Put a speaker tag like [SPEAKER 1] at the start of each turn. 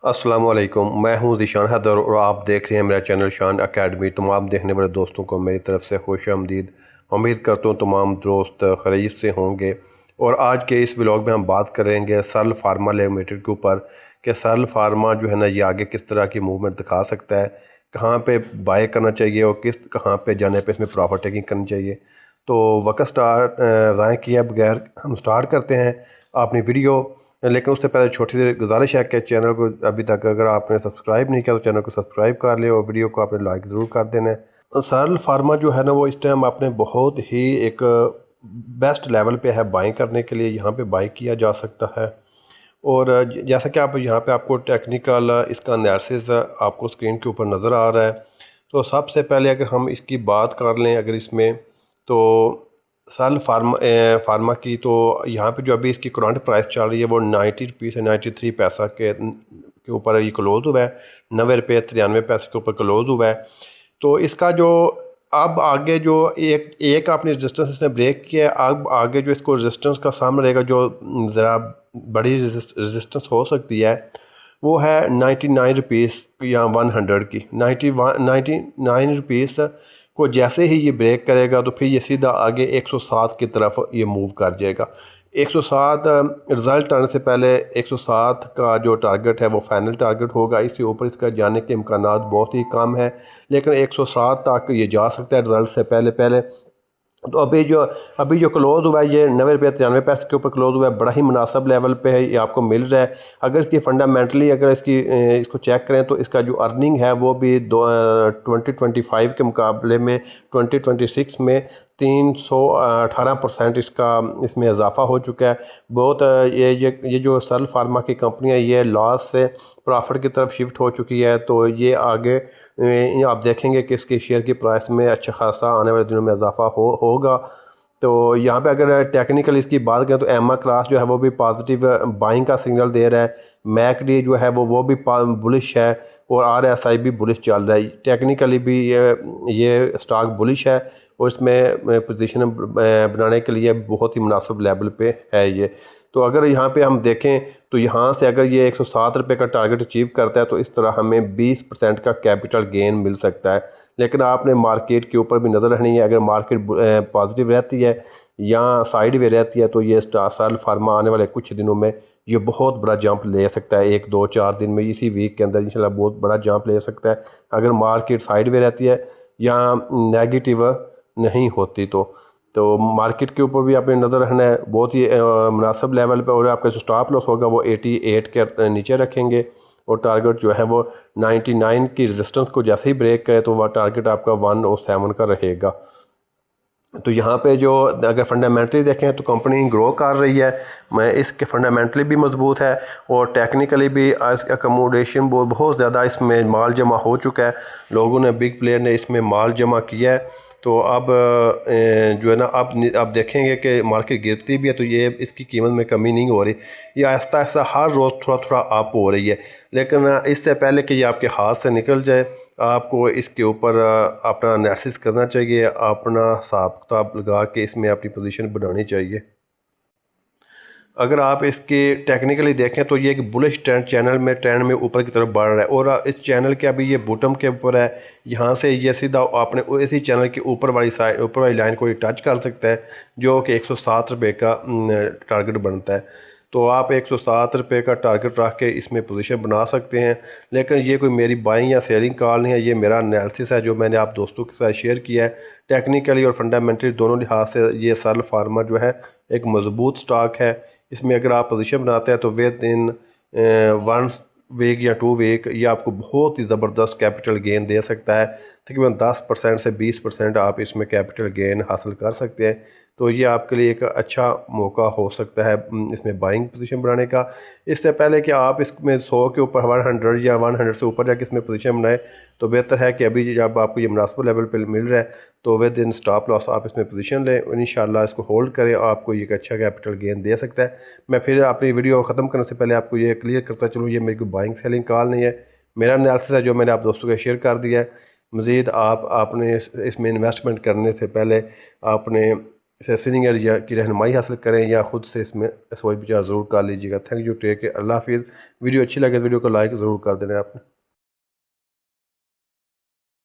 [SPEAKER 1] अस्सलाम वालेकुम। मैं हूं ज़ीशान हैदर और आप देख रहे हैं मेरा चैनल शान एकेडमी। तमाम देखने वाले दोस्तों को मेरी तरफ से खुश आमदीद। उम्मीद करता हूं तमाम दोस्त खैरियत से होंगे। और आज के इस व्लॉग में हम बात करेंगे सरल फार्मा लिमिटेड के ऊपर कि सरल फार्मा जो है ना ये आगे किस तरह की मूवमेंट दिखा सकता है, कहाँ पे बाय करना चाहिए और कहाँ पे जाने पे इसमें प्रॉफिट टेकिंग करनी चाहिए। तो वक्त ज़ाय किए बगैर हम स्टार्ट करते हैं अपनी वीडियो। लेकिन उससे पहले छोटी सी गुजारिश है कि चैनल को अभी तक अगर आपने सब्सक्राइब नहीं किया तो चैनल को सब्सक्राइब कर ले और वीडियो को आपने लाइक ज़रूर कर देना है। सरल फार्मा जो है ना वो इस टाइम आपने बहुत ही एक बेस्ट लेवल पे है बाइंग करने के लिए, यहाँ पे बाई किया जा सकता है। और जैसा कि आप यहाँ पे आपको टेक्निकल इसका एनालिसिस आपको स्क्रीन के ऊपर नज़र आ रहा है। तो सबसे पहले अगर हम इसकी बात कर लें अगर इसमें तो सल फार्मा की तो यहाँ पे जो अभी इसकी करंट प्राइस चल रही है वो 90 रुपये से 93 पैसा के ऊपर ये क्लोज़ हुआ है। 90 रुपये 93 पैसे के ऊपर क्लोज़ हुआ है। तो इसका जो अब आगे जो एक आपने रेजिस्टेंस इसने ब्रेक किया है, अब आगे जो इसको रेजिस्टेंस का सामने रहेगा जो ज़रा बड़ी रेजिस्टेंस हो सकती है वो है 99 रुपीज़ या 100 की। 99 रुपीज़ को जैसे ही ये ब्रेक करेगा तो फिर ये सीधा आगे 107 की तरफ ये मूव कर जाएगा। 107 रिज़ल्ट आने से पहले 107 का जो टारगेट है वो फाइनल टारगेट होगा। इससे ऊपर इसका जाने के इम्कान बहुत ही कम है, लेकिन 107 तक ये जा सकता है रिज़ल्ट से पहले पहले। तो अभी जो क्लोज़ हुआ है ये 90 रुपये 93 पैसे के ऊपर क्लोज़ हुआ है। बड़ा ही मुनासिब लेवल पे है, ये आपको मिल रहा है। अगर इसकी फंडामेंटली अगर इसको चेक करें तो इसका जो अर्निंग है वो भी 2025 के मुकाबले में 2026 में 318% इसका इसमें इजाफा हो चुका है। बहुत ये जो सरल फार्मा की कंपनी है ये लॉस से प्रॉफिट की तरफ शिफ्ट हो चुकी है। तो ये आगे आप देखेंगे कि इसके शेयर की प्राइस में अच्छा खासा आने वाले दिनों में इजाफा होगा। तो यहाँ पे अगर टेक्निकल इसकी बात करें तो एमा क्लास जो है वो भी पॉजिटिव बाइंग का सिग्नल दे रहा है। मैकडी जो है वो भी बुलिश है और आरएसआई भी बुलिश चल रहा है। टेक्निकली भी ये स्टॉक बुलिश है और इसमें पोजीशन बनाने के लिए बहुत ही मुनासिब लेवल पे है ये। तो अगर यहाँ पे हम देखें तो यहाँ से अगर ये 107 रुपये का टारगेट अचीव करता है तो इस तरह हमें 20% का कैपिटल गेन मिल सकता है। लेकिन आपने मार्केट के ऊपर भी नज़र रखनी है। अगर मार्केट पॉजिटिव रहती है या साइड वे रहती है तो ये सरल फार्मा आने वाले कुछ दिनों में ये बहुत बड़ा जंप ले सकता है। 1 2 4 दिन में इसी वीक के अंदर इंशाल्लाह बहुत बड़ा जंप ले सकता है अगर मार्केट साइड वे रहती है या नेगेटिव नहीं होती। तो मार्केट के ऊपर भी आपने नज़र रखना है बहुत ही मुनासिब लेवल पे। और आपका जो स्टॉप लॉस होगा वो 88 के नीचे रखेंगे और टारगेट जो है वो 99 की रेजिस्टेंस को जैसे ही ब्रेक करे तो वह टारगेट आपका 107 का रहेगा। तो यहाँ पे जो अगर फंडामेंटली देखें तो कंपनी ग्रो कर रही है। मैं इसके फंडामेंटली भी मजबूत है और टेक्निकली भी इसका अकोमोडेशन बहुत ज़्यादा इसमें माल जमा हो चुका है। लोगों ने बिग प्लेयर ने इसमें माल जमा किया है। तो अब जो है ना अब देखेंगे कि मार्केट गिरती भी है तो ये इसकी कीमत में कमी नहीं हो रही, ये आहिस्ता आहिस्ता हर रोज़ थोड़ा थोड़ा अप हो रही है। लेकिन इससे पहले कि ये आपके हाथ से निकल जाए आपको इसके ऊपर अपना एनालिसिस करना चाहिए, अपना हिसाब किताब लगा के इसमें अपनी पोजीशन बनानी चाहिए। अगर आप इसके टेक्निकली देखें तो ये एक बुलिश ट्रेंड में ऊपर की तरफ बढ़ रहा है और इस चैनल के अभी ये बॉटम के ऊपर है। यहाँ से ये सीधा आपने इसी चैनल के ऊपर वाली लाइन को ये टच कर सकता है जो कि 107 रुपये का टारगेट बनता है। तो आप 107 रुपये का टारगेट रख के इसमें पोजीशन बना सकते हैं। लेकिन ये कोई मेरी बाइंग या सेलिंग कॉल नहीं है, ये मेरा एनालिसिस है जो मैंने आप दोस्तों के साथ शेयर किया है। टेक्निकली और फंडामेंटली दोनों लिहाज से ये सरल फार्मा जो है एक मजबूत स्टॉक है। इसमें अगर आप पोजीशन बनाते हैं तो विद इन 1 वीक या 2 वीक ये आपको बहुत ही ज़बरदस्त कैपिटल गेन दे सकता है। तकरीबन 10% से 20% आप इसमें कैपिटल गेन हासिल कर सकते हैं। तो ये आपके लिए एक अच्छा मौका हो सकता है इसमें बाइंग पोजीशन बनाने का। इससे पहले कि आप इसमें 100 के ऊपर 100 या 100 से ऊपर जाके इसमें पोजीशन बनाए तो बेहतर है कि अभी जब आपको ये मुनासिब लेवल पे मिल रहा है तो विद इन स्टॉप लॉस आप इसमें पोजीशन लें और इंशाल्लाह इसको होल्ड करें, आपको ये एक अच्छा कैपिटल गेन दे सकता है। मैं फिर अपनी वीडियो ख़त्म करने से पहले आपको ये क्लियर करता चलूँ, ये मेरी कोई बाइंग सेलिंग कॉल नहीं है, मेरा एनालिसिस है जो मैंने आप दोस्तों को शेयर कर दिया है। मज़ीद आपने इसमें इन्वेस्टमेंट करने से पहले आपने इसे सीनियर या की रहनुमाई हासिल करें या ख़ुद से इसमें सोच विचार ज़रूर कर लीजिएगा। थैंक यू, टेक केयर, अल्लाह हाफिज़। वीडियो अच्छी लगे तो वीडियो को लाइक ज़रूर कर देना आपने।